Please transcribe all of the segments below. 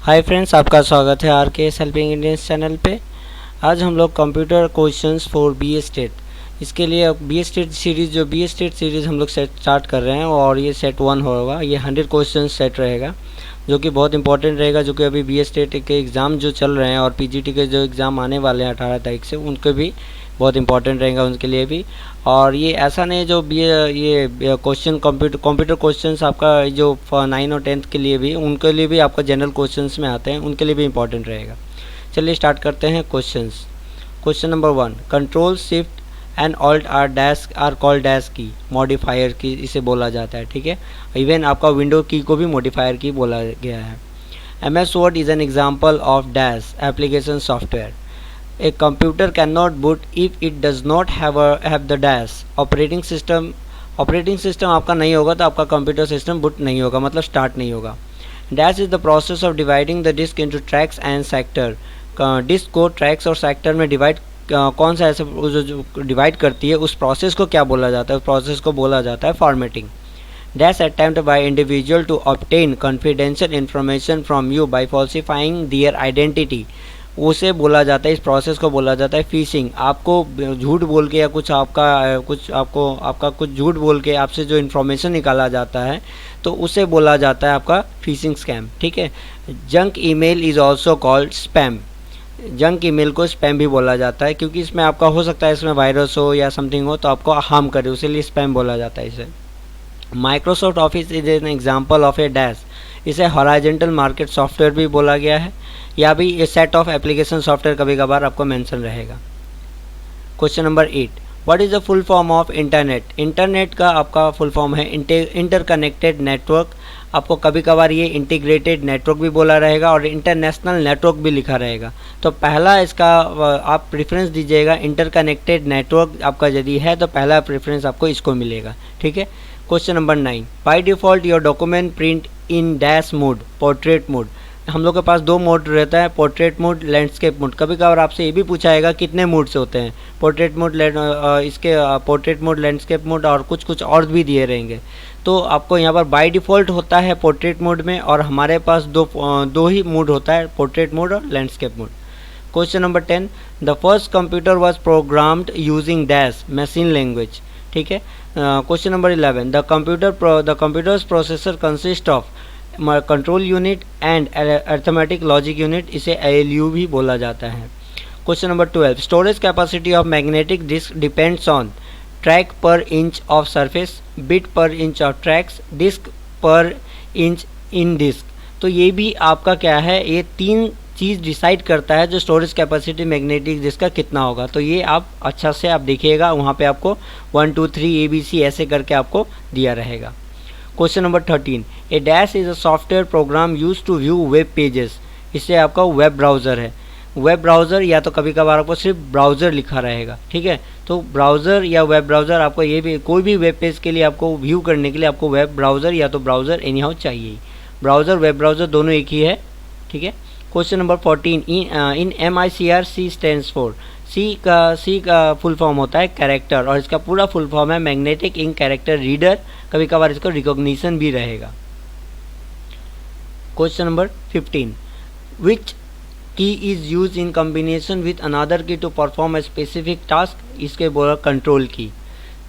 Hi friends, आपका स्वागत है आर के एस हेल्पिंग इंडियंस चैनल पे। आज हम लोग computer questions for B A state, इसके लिए बी ए स्टेट सीरीज़ हम लोग सेट स्टार्ट कर रहे हैं और ये सेट 1 होगा। ये 100 क्वेश्चन सेट रहेगा जो कि बहुत इंपॉर्टेंट रहेगा, जो कि अभी बी ए स्टेट के एग्ज़ाम जो चल रहे हैं और पी जी टी के जो एग्ज़ाम आने वाले हैं 18 तारीख से, उनके भी बहुत इंपॉर्टेंट रहेगा उनके लिए भी। और ये ऐसा नहीं जो बी ये क्वेश्चन कंप्यूटर क्वेश्चंस आपका जो 9 और 10th के लिए भी, उनके लिए भी आपका जनरल क्वेश्चंस में आते हैं, उनके लिए भी इंपॉर्टेंट रहेगा। चलिए स्टार्ट करते हैं questions. Question number 1, control shift and alt are dash are called dash key, modifier key इसे बोला जाता है। ठीक है, इवन आपका विंडो की को भी मॉडिफायर की बोला गया है। M S Word is an example of dash application software. A computer cannot boot if it does not have the dash operating system आपका नहीं होगा तो आपका कंप्यूटर सिस्टम बूट नहीं होगा, मतलब स्टार्ट नहीं होगा। Dash is the process of dividing the disk into tracks and sector. Disk को ट्रैक्स और सेक्टर में डिवाइड कौन सा ऐसे जो डिवाइड करती है, उस प्रोसेस को क्या बोला जाता है? उस प्रोसेस को बोला जाता है formatting. Dash attempt by individual to obtain confidential information from you by falsifying their identity, उसे बोला जाता है, इस प्रोसेस को बोला जाता है फिशिंग। आपको झूठ बोल के या आपका कुछ झूठ बोल के आपसे जो इन्फॉर्मेशन निकाला जाता है, तो उसे बोला जाता है आपका फिशिंग स्कैम। ठीक है। Junk email is also called spam. Junk email को स्पैम भी बोला जाता है, क्योंकि इसमें आपका हो सकता है इसमें वायरस हो या समथिंग हो तो आपको हार्म करे, उसी लिए स्पैम बोला जाता है इसे। Microsoft office is an example of A dash, इसे हॉराइजेंटल मार्केट सॉफ्टवेयर भी बोला गया है, या भी ये सेट ऑफ एप्लीकेशन सॉफ्टवेयर कभी कभार आपको मेंशन रहेगा। Question number 8, what is the full form of internet? Internet का आपका फुल फॉर्म है इंटरकनेक्टेड नेटवर्क। आपको कभी कभार ये इंटीग्रेटेड नेटवर्क भी बोला रहेगा और इंटरनेशनल नेटवर्क भी लिखा रहेगा। तो पहला इसका आप प्रेफरेंस दीजिएगा, इंटरकनेक्टेड नेटवर्क आपका यदि है तो पहला प्रेफरेंस आपको इसको मिलेगा। ठीक है। Question number 9, by default your document print in dash mode, portrait mode. हम लोग के पास दो मोड रहता है, पोर्ट्रेट मोड, लैंडस्केप मोड। कभी कभार आपसे ये भी पूछाएगा कितने मोड से होते हैं, पोर्ट्रेट मोड, इसके पोर्ट्रेट मोड, लैंडस्केप मोड और कुछ और भी दिए रहेंगे। तो आपको यहाँ पर बाय डिफ़ॉल्ट होता है पोर्ट्रेट मोड में, और हमारे पास दो ही मोड होता है, पोर्ट्रेट मोड और landscape mode. Question number 10, the first computer was programmed using dash machine language. ठीक है। Question number 11, the computers processor consist of control unit and arithmetic logic unit, इसे ALU भी बोला जाता है। Question number 12, storage capacity of magnetic disk depends on track पर inch of surface, bit पर inch of tracks, disc पर inch in disc. तो ये भी आपका क्या है, ये तीन चीज़ डिसाइड करता है जो स्टोरेज कैपेसिटी मैग्नेटिक डिस्क का कितना होगा। तो ये आप अच्छा से आप देखिएगा, वहाँ पे आपको 1 2 3 ABC ऐसे करके आपको दिया रहेगा। Question number 13, a dash is a software program use to view web pages, इससे आपका वेब ब्राउज़र है। वेब ब्राउज़र या तो कभी कभार आपको सिर्फ ब्राउज़र लिखा रहेगा। ठीक है। तो ब्राउज़र या वेब ब्राउज़र, आपको ये भी कोई भी वेब पेज के लिए आपको व्यू करने के लिए आपको वेब ब्राउज़र या तो ब्राउज़र एनी हाउ चाहिए। ब्राउज़र वेब ब्राउज़र दोनों एक ही है। ठीक है। Question number 14, in MICR C stands for, C का फुल फॉर्म होता है कैरेक्टर, और इसका पूरा फुल फॉर्म है मैग्नेटिक इंक कैरेक्टर रीडर। कभी कभार इसको रिकॉग्निशन भी रहेगा। Question number 15, which key is use in combination with another key to perform a specific task, इसके बोला control key.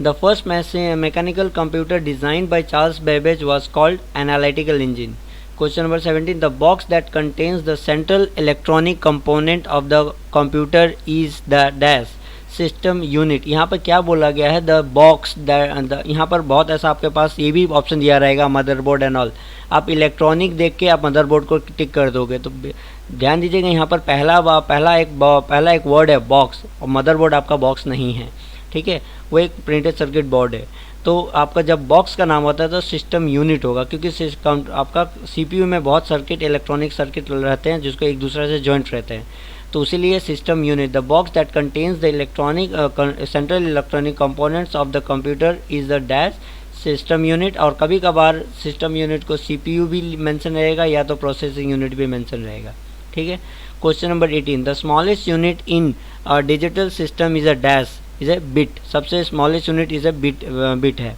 The first mechanical computer designed by Charles Babbage was called analytical engine. Question number 17, the box that contains the central electronic component of the computer is the dash system unit। यहाँ पर क्या बोला गया है, the box that, यहाँ पर बहुत ऐसा आपके पास ये भी ऑप्शन दिया रहेगा मदरबोर्ड एंड ऑल। आप इलेक्ट्रॉनिक देख के आप मदरबोर्ड को टिक कर दोगे, तो ध्यान दीजिएगा यहाँ पर पहला एक वर्ड है बॉक्स, और मदरबोर्ड आपका बॉक्स नहीं है। ठीक है, वो एक प्रिंटेड सर्किट बोर्ड है। तो आपका जब बॉक्स का नाम होता है तो सिस्टम यूनिट होगा, क्योंकि आपका CPU में बहुत सर्किट, इलेक्ट्रॉनिक सर्किट रहते हैं जिसको एक दूसरे से जॉइंट रहते हैं, तो इसीलिए system unit. The box that contains the central electronic components of the computer is the dash system unit. और कभी कभार सिस्टम यूनिट को CPU भी मेंशन रहेगा या तो प्रोसेसिंग यूनिट भी मेंशन रहेगा। ठीक है। Question number 18, the smallest unit in digital system is a dash, is a bit. सबसे smallest unit is a bit है।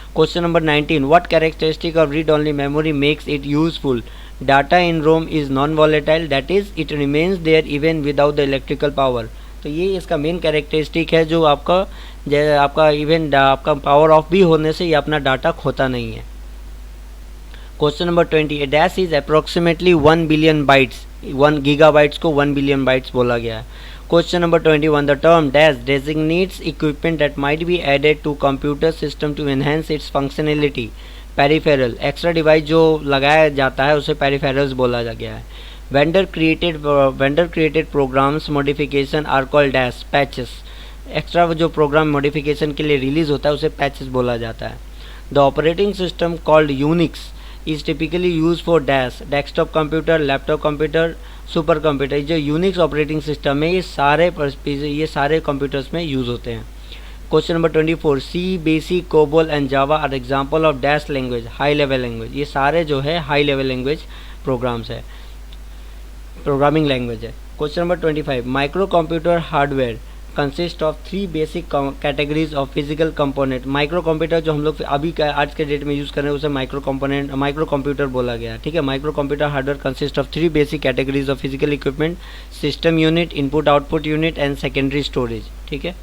Question number 19, what characteristic of read only memory makes it useful? Data in ROM is non volatile, that is it remains there even without the electrical power. तो ये इसका main characteristic है, जो आपका even आपका power of भी होने से ये अपना डाटा खोता नहीं है। Question number 20, dash is approximately 1 billion bytes, 1 gigabytes को 1 बिलियन बाइट्स बोला गया है। Question number 21, the term dash designates equipment that might be added to computer system to enhance its functionality. Peripheral, extra device जो लगाया जाता है उसे peripherals बोला गया है। Vendor created programs modification are called dash patches, extra जो program modification के लिए रिलीज होता है उसे पैचेस बोला जाता है। The operating system called Unix is typically use for dash desktop computer, laptop computer, super computer. जो यूनिक्स ऑपरेटिंग सिस्टम है ये सारे कंप्यूटर्स में यूज होते हैं। Question number 24, C, BASIC, COBOL and Java are example of dash language, high level language. ये सारे जो है high level language programming language है। Question number 25, micro computer hardware consist of 3 basic categories of physical component. Micro computer जो हम लोग अभी आज के डेट में यूज़ कर रहे हैं उसे माइक्रो कंप्यूटर बोला गया है। ठीक है, micro computer hardware consist of 3 basic categories of physical equipment, system unit, input output unit and secondary storage. ठीक है।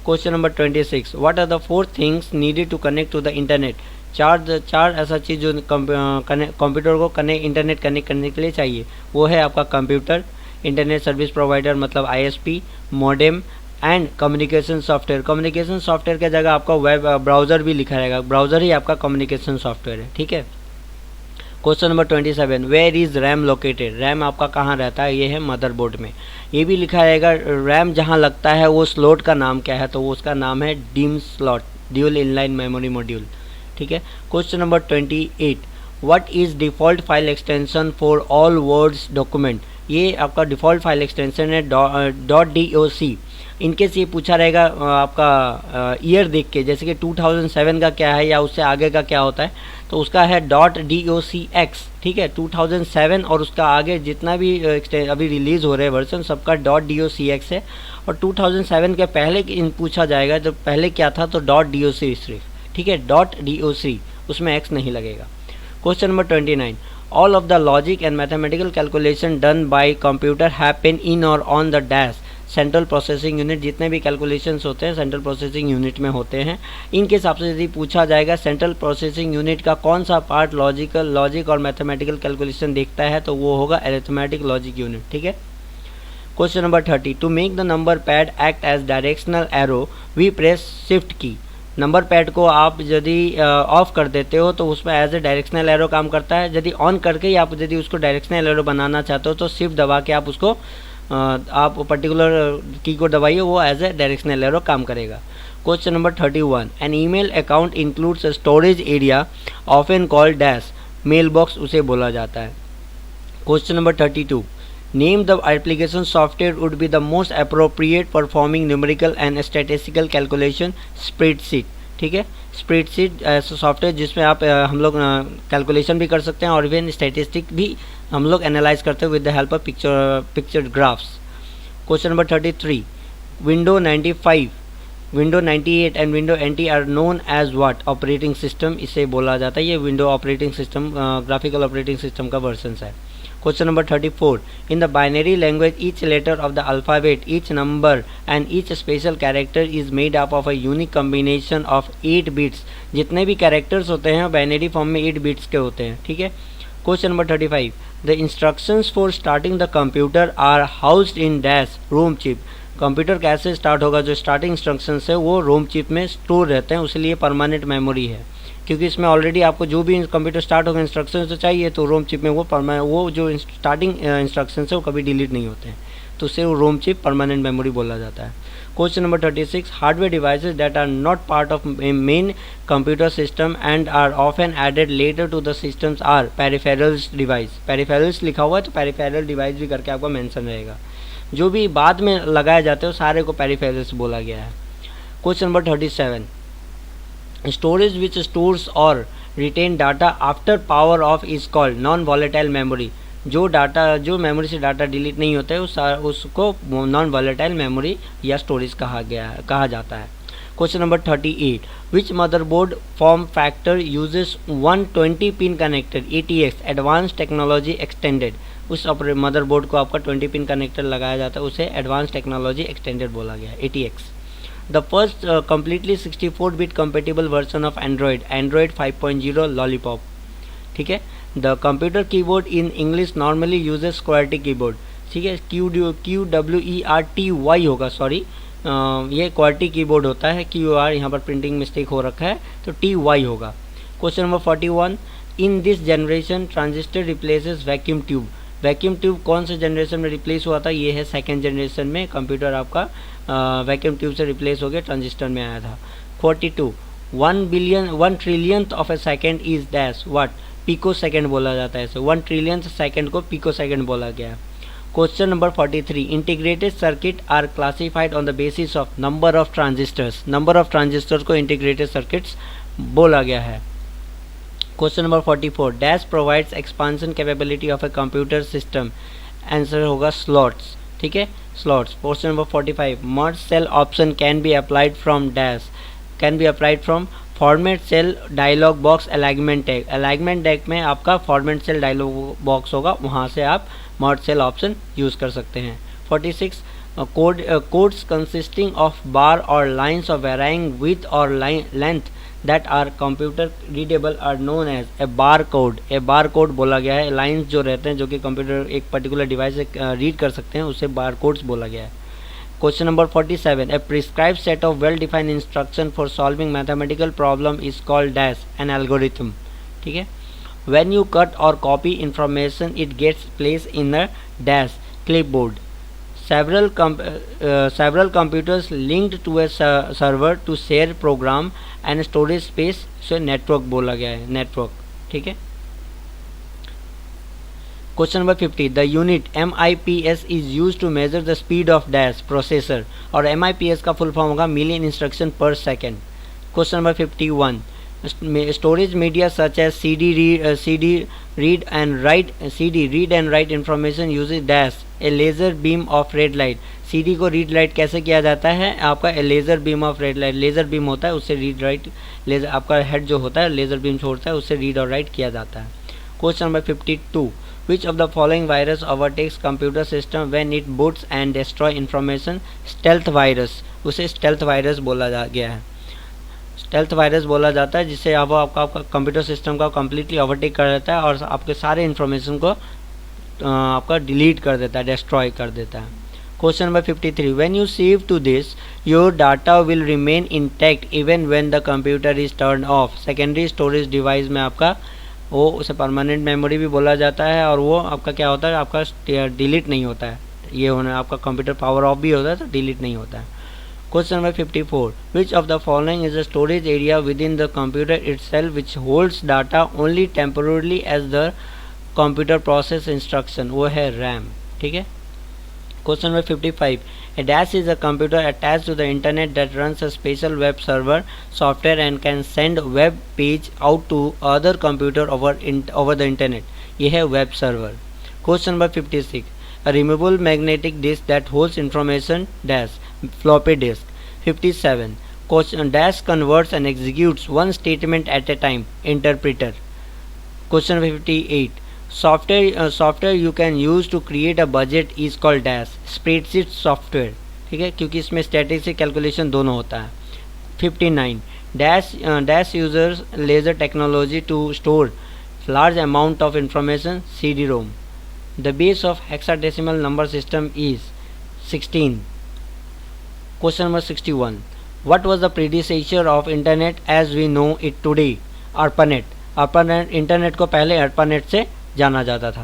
Question number 26, what are the 4 things needed to connect to the internet? चार ऐसा चीज़ जो कंप्यूटर को internet connect करने के लिए चाहिए, वो है आपका कंप्यूटर, इंटरनेट सर्विस प्रोवाइडर मतलब ISP, modem and communication software. Communication software की जगह आपका वेब ब्राउज़र भी लिखा रहेगा, ब्राउज़र ही आपका कम्युनिकेशन सॉफ्टवेयर है। ठीक है। Question number 27, where is RAM located? RAM आपका कहाँ रहता है? ये है मदरबोर्ड में। ये भी लिखा रहेगा रैम जहाँ लगता है वो स्लॉट का नाम क्या है, तो वो उसका नाम है DIMM slot, dual inline memory module. ठीक है। Question number 28, what is default file extension for all words document? ये आपका डिफ़ॉल्ट फाइल एक्सटेंशन है .doc। इनकेस ये पूछा रहेगा आपका ईयर देख के, जैसे कि 2007 का क्या है या उससे आगे का क्या होता है, तो उसका है .docx। ठीक है, 2007 और उसका आगे जितना भी अभी रिलीज़ हो रहे हैं वर्जन सबका .docx है। और 2007 के पहले पूछा जाएगा तो पहले क्या था, तो .doc सिर्फ। ठीक है, .doc, उसमें x नहीं लगेगा। Question number 29, all of the logic and mathematical calculation done by computer happen in or on the dash central processing unit. जितने भी कैलकुलेशंस होते हैं सेंट्रल प्रोसेसिंग यूनिट में होते हैं। इनके हिसाब से यदि पूछा जाएगा सेंट्रल प्रोसेसिंग यूनिट का कौन सा पार्ट लॉजिक और मैथमेटिकल कैलकुलेशन देखता है, तो वो होगा अरिथमेटिक लॉजिक यूनिट। ठीक है। Question number 30, to make the number pad act as directional arrow we press shift key. Number pad को आप यदि ऑफ कर देते हो तो उसमें एज ए डायरेक्शनल एरो काम करता है। यदि ऑन करके ही आप यदि उसको डायरेक्शनल एरो बनाना चाहते हो तो शिफ्ट दबा के आप उसको आप पर्टिकुलर की को दबाइए, वो एज ए डायरेक्शनल एरो काम करेगा। Question number 31, an email account includes a storage area often called dash, mail box उसे बोला जाता है। Question number 32, name the application software would be the most appropriate performing numerical and statistical calculation? Spreadsheet. ठीक है, spreadsheet ऐसा software जिसमें आप हम लोग कैलकुलेशन भी कर सकते हैं और इवन स्टैटिस्टिक भी हम लोग एनालाइज करते हैं with the help of picture graphs. Question number 33, window 98 and window NT are known as what operating system? इसे बोला जाता है, ये window operating system graphical operating system का वर्जन है। Question number 34, in the binary language each letter of the alphabet, each number and each special character is made up of a unique combination of 8 bits। जितने भी characters होते हैं binary form में 8 bits के होते हैं। ठीक है। Question number 35, the instructions for starting the computer are housed in dash ROM chip. Computer कैसे स्टार्ट होगा? जो स्टार्टिंग इंस्ट्रक्शंस है वो रोम चिप में स्टोर रहते हैं, उसलिए परमानेंट मेमोरी है, क्योंकि इसमें ऑलरेडी आपको जो भी कंप्यूटर स्टार्ट होगा इंस्ट्रक्शन तो चाहिए, तो रोम चिप में वो जो स्टार्टिंग इंस्ट्रक्शन है वो कभी डिलीट नहीं होते हैं, तो उसे वो रोम चिप परमानेंट मेमोरी बोला जाता है। Question number 36, hardware devices that are not part of main computer system and are often added later to the systems are peripherals device. Peripherals लिखा हुआ है तो पेरिफेरल डिवाइस भी करके आपका मेंशन रहेगा। जो भी बाद में लगाए जाते हैं सारे को पेरिफेरल्स बोला गया है। Question number 37, storage which stores or retain data after power off is called non volatile memory. जो मेमोरी से डाटा डिलीट नहीं होता है उसको नॉन वॉलेटाइल मेमोरी या स्टोरेज कहा जाता है। Question number 38, which motherboard form factor uses 120 pin connector ATX advance technology extended. उस मदरबोर्ड को आपका 20 पिन कनेक्टर लगाया जाता है, उसे एडवांस टेक्नोलॉजी एक्सटेंडेड बोला गया है, ATX। The first completely 64 bit compatible version of Android 5.0 lollipop. ठीक है। The computer keyboard in English normally uses स्क्वायर्टी कीबोर्ड। ठीक है, QWERTY होगा, सॉरी, ये क्वार्टी कीबोर्ड होता है, QR यहाँ पर प्रिंटिंग मिस्टेक हो रखा है, तो TY होगा। Question number 41, in this generation transistor replaces vacuum tube. Vacuum tube कौन से जनरेशन में रिप्लेस हुआ था? ये है सेकेंड जनरेशन में कंप्यूटर आपका वैक्यूम ट्यूब से रिप्लेस हो गया, ट्रांजिस्टर में आया था। 42, 1 trillionth of a second is dash what. Pico second बोला जाता है इसे, 1 ट्रिलियंथ सेकेंड को पिको सेकेंड बोला गया है। Question number 43, integrated circuit are classified on the basis of number of transistors. Number of transistors को इंटीग्रेटेड सर्किट्स बोला गया है। Question number 44, dash provides expansion capability of a computer system. Answer होगा slots. ठीक है, slots. Question number 45, merge cell option can be applied from dash, can be applied from format cell dialog box alignment tag. Alignment tag में आपका format cell dialog box होगा, वहाँ से आप मर्ज cell option use कर सकते हैं। 46, कोड्स कंसिस्टिंग ऑफ बार और लाइन्स ऑफ वेराइंग विथ और length that are computer readable are known as a bar code. A bar code बोला गया है, लाइन्स जो रहते हैं जो कि कंप्यूटर एक पर्टिकुलर डिवाइस से रीड कर सकते हैं, उसे बार कोड्स बोला गया है। Question number 47, A prescribe set of well defined instruction for solving mathematical problem is called dash an algorithm. ठीक है। When you cut or copy information, it gets placed in a dash clipboard. Several computers linked to a server to share program and storage space, से network बोला गया है, network। ठीक है। Question number 50, the unit MIPS is use to measure the speed of dash processor, और MIPS का full form होगा million instruction per second. Question number 51, storage media such as CD read and write information uses dash a laser beam of red light। CD को read write कैसे किया जाता है? आपका laser beam of red light, laser beam होता है, उससे read write, laser आपका हेड जो होता है लेज़र बीम छोड़ता है, उससे रीड और राइट किया जाता है। Question number 52, which of the following virus overtakes computer system when it boots and destroy information? Stealth virus, उसे स्टेल्थ वायरस बोला गया है। स्टेल्थ वायरस बोला जाता है जिससे अब आपका कंप्यूटर सिस्टम का कम्प्लीटली ओवरटेक कर देता है और आपके सारे इन्फॉर्मेशन को आपका डिलीट कर देता है, डिस्ट्रॉय कर देता है। Question number 53, when you save to this your data will remain intact even when the computer is turn off. Secondary storage device में आपका वो उसे परमानेंट मेमोरी भी बोला जाता है, और वो आपका क्या होता है, आपका डिलीट नहीं होता है। ये होना आपका कंप्यूटर पावर ऑफ भी होता है तो डिलीट नहीं होता है। Question number 54, which of the following is a storage area within the computer itself which holds data only temporarily as the computer process instruction? वो है RAM। ठीक है। Question number 55, a dash is a computer attached to the internet that runs a special web server software and can send web page out to other computer over the internet। ये है web server। Question number 56, a removable magnetic disk that holds information dash floppy disk। 57, question dash converts and executes one statement at a time, interpreter। Question 58, software you can use to create a budget is called dash spreadsheet software। ठीक है, क्योंकि इसमें static से calculation दोनों होता है। 59, dash users laser technology to store large amount of information, CD-ROM। The base of hexadecimal number system is 16। Question number 61, what was the predecessor of internet as we know it today? ARPANET। ARPANET internet को पहले ARPANET से जाना जाता था।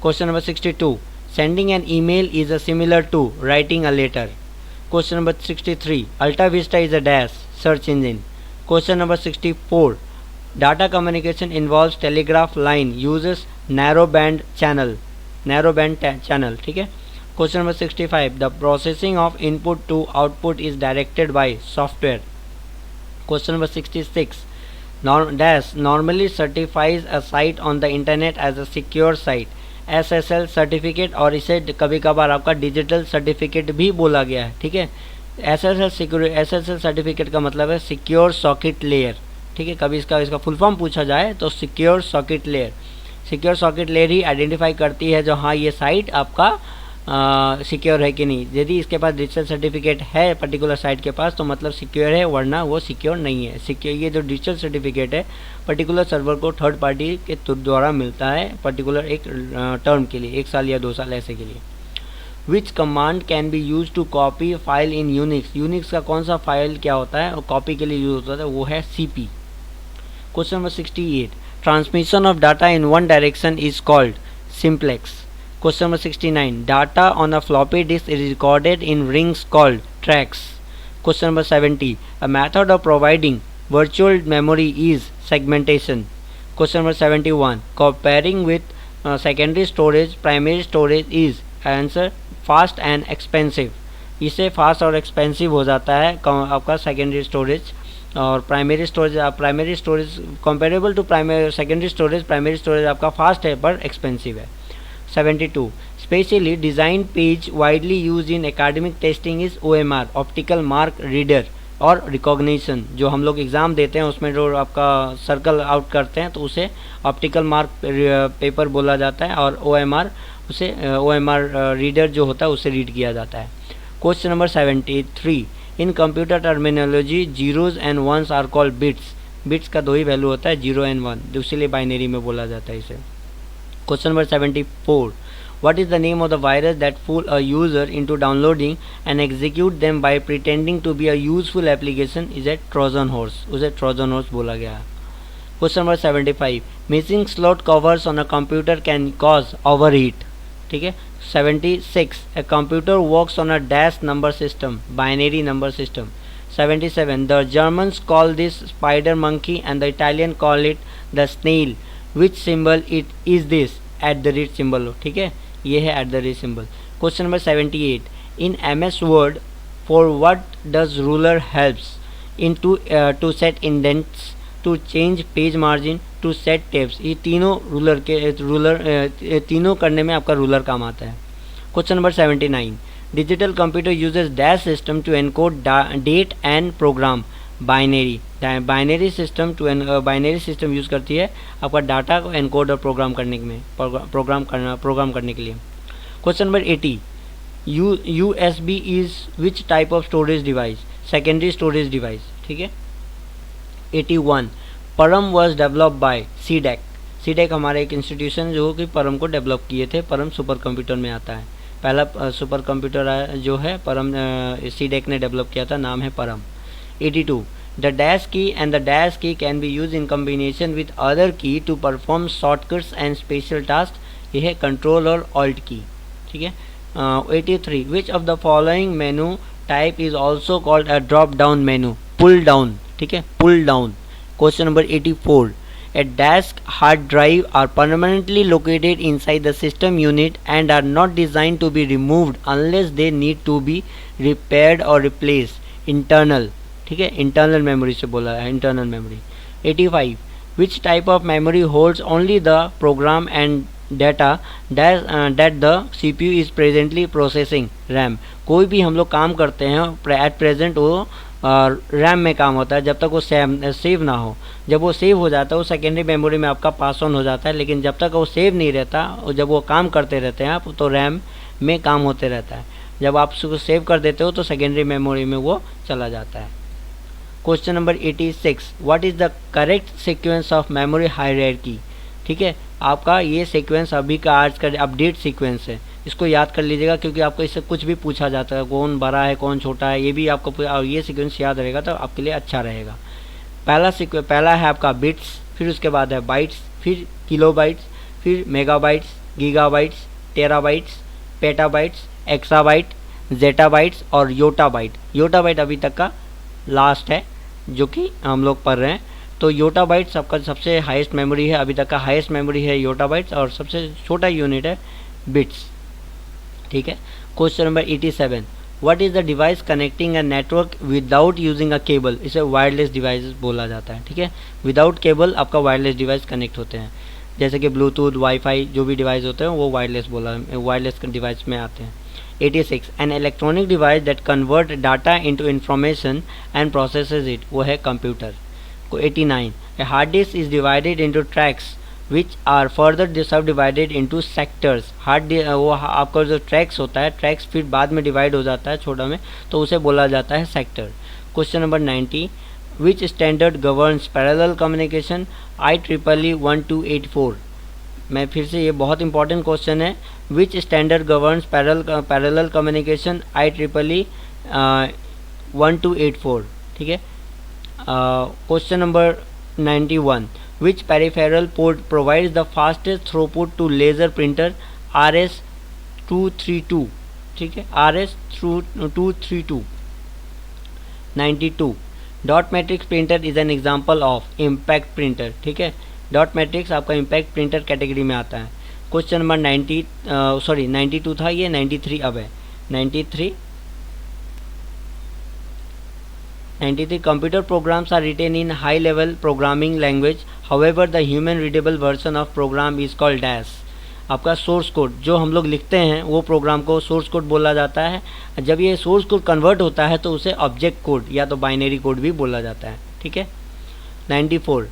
Question number 62, sending an email is a similar to writing a letter। Question number 63, Alta Vista is a dash search engine। Question number 64, data communication involves telegraph line uses narrowband channel। ठीक है। Question number 65, the processing of input to output is directed by software। Question number 66, dash normally certifies a site on the internet as a secure site। SSL certificate, और इसे कभी कभार आपका digital certificate भी बोला गया है। ठीक है, SSL सर्टिफिकेट का मतलब है सिक्योर सॉकेट लेयर, ठीक है। कभी इसका फुल फॉर्म पूछा जाए तो secure socket layer, secure socket layer ही आइडेंटिफाई करती है जो हाँ ये साइट आपका सिक्योर है कि नहीं। यदि इसके पास डिजिटल सर्टिफिकेट है पर्टिकुलर साइट के पास तो मतलब सिक्योर है, वरना वो सिक्योर नहीं है। सिक्योर ये जो डिजिटल सर्टिफिकेट है पर्टिकुलर सर्वर को थर्ड पार्टी के द्वारा मिलता है पर्टिकुलर एक टर्म के लिए, 1 साल या 2 साल ऐसे के लिए। Which command can be use to copy file in Unix, Unix का कौन सा फाइल क्या होता है और कॉपी के लिए यूज होता है, वो है CP। Question number 68, transmission of data in one direction is called simplex. Question number 69. Data on a floppy disk is recorded in rings called tracks. Question number 70. A method of providing virtual memory is segmentation. Question number 71. Comparing with secondary storage, primary storage is answer fast and expensive. इससे fast और expensive हो जाता है आपका secondary storage और primary storage comparable to secondary storage. Primary storage आपका fast है पर एक्सपेंसिव है। 72. Specially designed page widely used in academic testing is OMR, optical mark reader और रिकॉग्निशन। जो हम लोग एग्ज़ाम देते हैं उसमें जो आपका सर्कल आउट करते हैं तो उसे ऑप्टिकल मार्क पेपर बोला जाता है और OMR रीडर जो होता है उसे रीड किया जाता है। Question number 73. In computer terminology zeros and ones are called bits. Bits का 2 ही वैल्यू होता है, 0 एंड 1, इसीलिए बाइनरी में बोला जाता है इसे। Question number 74. What is the name of the virus that fool a user into downloading and execute them by pretending to be a useful application is a Trojan horse. उसे Trojan horse बोला गया है। Question number 75. Missing slot covers on a computer can cause overheat. ठीक है। 76. A computer works on a dash number system, binary number system. 77. The Germans call this spider monkey and the Italian call it the snail. Which symbol it is this, @ symbol हो, ठीक है, ये है @ symbol. Question number 78. In MS Word for what does ruler helps in to set indents, to change page margin, to set tabs. ये तीनों तीनों करने में आपका रूलर काम आता है। Question number 79. Digital computer uses dash system to encode data and program binary. Binary system use करती है आपका डाटा को एनकोड और प्रोग्राम करने के लिए। Question number 80. USB is which type of storage device, secondary storage device, ठीक है। 81. परम was develop by CDEC। CDEC हमारे एक इंस्टीट्यूशन जो कि परम को डेवलप किए थे, परम सुपर कंप्यूटर में आता है। पहला सुपर कंप्यूटर जो है परम CDEC ने डेवलप किया था, नाम है परम। 82. The dash key and the dash key can be used in combination with other key to perform shortcuts and special tasks. ये है कंट्रोल और ऑल्ट की, ठीक है। 83. Which of the following menu type is also called a drop down menu? Pull down, ठीक है, pull down. Question number 84. A disk, hard drive are permanently located inside the system unit and are not designed to be removed unless they need to be repaired or replaced. Internal, ठीक है, internal memory से बोला है, internal memory. 85. Which type of memory holds only the program and data that the CPU is presently processing, RAM. कोई भी हम लोग काम करते हैं एट प्रेजेंट वो रैम में काम होता है जब तक वो सेव ना हो। जब वो सेव हो जाता है वो सेकेंडरी मेमोरी में आपका पास ऑन हो जाता है, लेकिन जब तक वो सेव नहीं रहता और जब वो काम करते रहते हैं आप तो रैम में काम होते रहता है। जब आप उसको सेव कर देते हो तो सेकेंडरी मेमोरी में वो चला जाता है। Question number 86. What is the correct sequence of memory hierarchy, ठीक है। आपका ये सीक्वेंस अभी का आज का अपडेट सीक्वेंस है, इसको याद कर लीजिएगा क्योंकि आपको इससे कुछ भी पूछा जाता है, कौन बड़ा है कौन छोटा है, ये भी आपको ये सीक्वेंस याद रहेगा तो आपके लिए अच्छा रहेगा। पहला है आपका बिट्स, फिर उसके बाद है बाइट्स, फिर किलोबाइट्स, फिर megabytes, gigabytes, terabytes, petabytes, exabyte, zettabytes और योटाबाइट। योटाबाइट अभी तक का लास्ट है जो कि हम लोग पढ़ रहे हैं। तो योटाबाइट्स आपका सबसे हाईएस्ट मेमोरी है, अभी तक का हाईएस्ट मेमोरी है योटाबाइट्स, और सबसे छोटा यूनिट है बिट्स, ठीक है। Question number 87. What is the device connecting a network without using a cable? इसे वायरलेस डिवाइस बोला जाता है, ठीक है। विदाउट केबल आपका वायरलेस डिवाइस कनेक्ट होते हैं, जैसे कि ब्लूटूथ, वाईफाई जो भी डिवाइस होते हैं वो वायरलेस डिवाइस में आते हैं। 86 an electronic device that convert data into information and processes it, वो है computer. 89 a hard disk is divided into tracks which are further subdivided into sectors. वो आपका जो ट्रैक्स होता है, ट्रैक्स फिर बाद में डिवाइड हो जाता है छोटा में, तो उसे बोला जाता है सेक्टर। क्वेश्चन नंबर 90 विच standard governs parallel communication, IEEE 1284। मैं फिर से, ये बहुत इंपॉर्टेंट क्वेश्चन है, विच standard governs parallel communication, IEEE 1284, ठीक है। Question number 91 which peripheral port provides the fastest throughput to laser printer, RS-232, ठीक है, RS-232। 92 dot matrix printer is an example of impact printer, ठीक है। डॉट मैट्रिक्स आपका impact printer category में आता है। क्वेश्चन नंबर 92 था ये, 93 अब है। 93 computer programs are written in high level programming language, however the human readable version of program is called dash। आपका सोर्स कोड जो हम लोग लिखते हैं वो प्रोग्राम को सोर्स कोड बोला जाता है। जब ये सोर्स कोड कन्वर्ट होता है तो उसे ऑब्जेक्ट कोड या तो बाइनरी कोड भी बोला जाता है, ठीक है। 94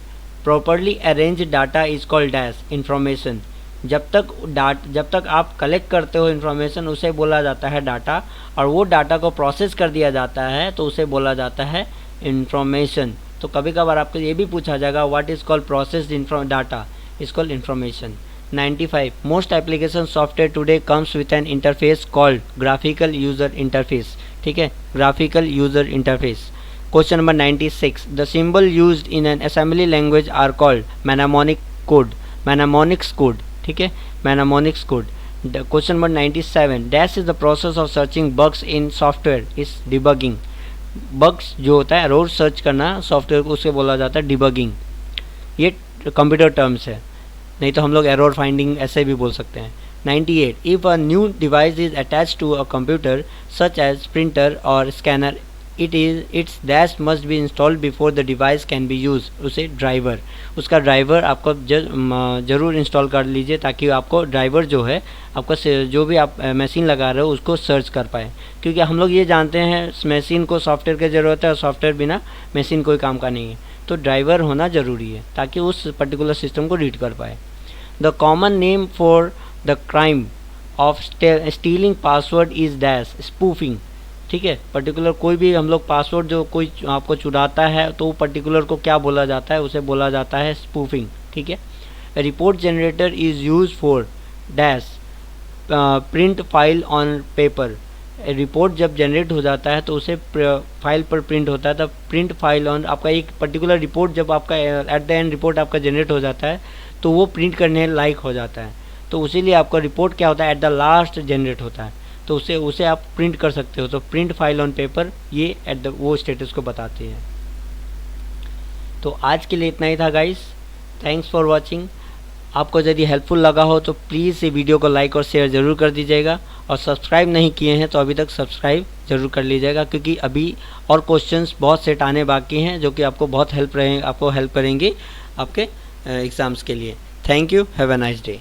properly arrange data is called dash information. जब तक आप कलेक्ट करते हो इन्फॉर्मेशन उसे बोला जाता है डाटा, और वो डाटा को प्रोसेस कर दिया जाता है तो उसे बोला जाता है इंफॉर्मेशन। तो कभी कभार आपको ये भी पूछा जाएगा what is called processed data is called information. 95 most application software today comes with an interface called graphical user interface, ठीक है, graphical user interface. Question number 96 the symbol used in an assembly language are called mnemonics code, ठीक है, mnemonics code. Question number 97 dash is the process of searching bugs in software is debugging. Bugs जो होता है, error search करना software को, उसे बोला जाता है डिबगिंग। ये कंप्यूटर टर्म्स है, नहीं तो हम लोग एरर फाइंडिंग ऐसे भी बोल सकते हैं। 98 if a new device is attach to a computer such as printer or scanner its dash must be installed before the device can be use. उसे ड्राइवर, उसका ड्राइवर आपको ज़रूर इंस्टॉल कर लीजिए ताकि आपको ड्राइवर जो है आपका जो भी आप मशीन लगा रहे हो उसको सर्च कर पाए, क्योंकि हम लोग ये जानते हैं मशीन को सॉफ्टवेयर की ज़रूरत है और सॉफ्टवेयर बिना मशीन कोई काम का नहीं है, तो ड्राइवर होना ज़रूरी है ताकि उस पर्टिकुलर सिस्टम को रीड कर पाए। The common name for the crime of stealing password is dash spoofing, ठीक है। पर्टिकुलर कोई भी हम लोग पासवर्ड जो कोई आपको चुराता है तो पर्टिकुलर को क्या बोला जाता है, उसे बोला जाता है स्पूफिंग, ठीक है। Report generator is use for dash print file on paper. Report जब जनरेट हो जाता है तो उसे फाइल पर प्रिंट होता है, तब प्रिंट फाइल ऑन आपका एक पर्टिकुलर रिपोर्ट जब आपका एट द एंड रिपोर्ट आपका जनरेट हो जाता है तो वो प्रिंट करने लायक हो जाता है, तो उसीलिए आपका रिपोर्ट क्या होता है एट द लास्ट जनरेट होता है, तो उसे आप प्रिंट कर सकते हो। तो प्रिंट फाइल ऑन पेपर ये एट द वो स्टेटस को बताती है। तो आज के लिए इतना ही था गाइस, थैंक्स फॉर वॉचिंग। आपको यदि हेल्पफुल लगा हो तो प्लीज़ ये वीडियो को लाइक और शेयर ज़रूर कर दीजिएगा, और सब्सक्राइब नहीं किए हैं तो अभी तक सब्सक्राइब ज़रूर कर लीजिएगा, क्योंकि अभी और क्वेश्चंस बहुत सेट आने बाकी हैं जो कि आपको बहुत हेल्प करेंगे आपके एग्ज़ाम्स के लिए। Thank you, have a nice day.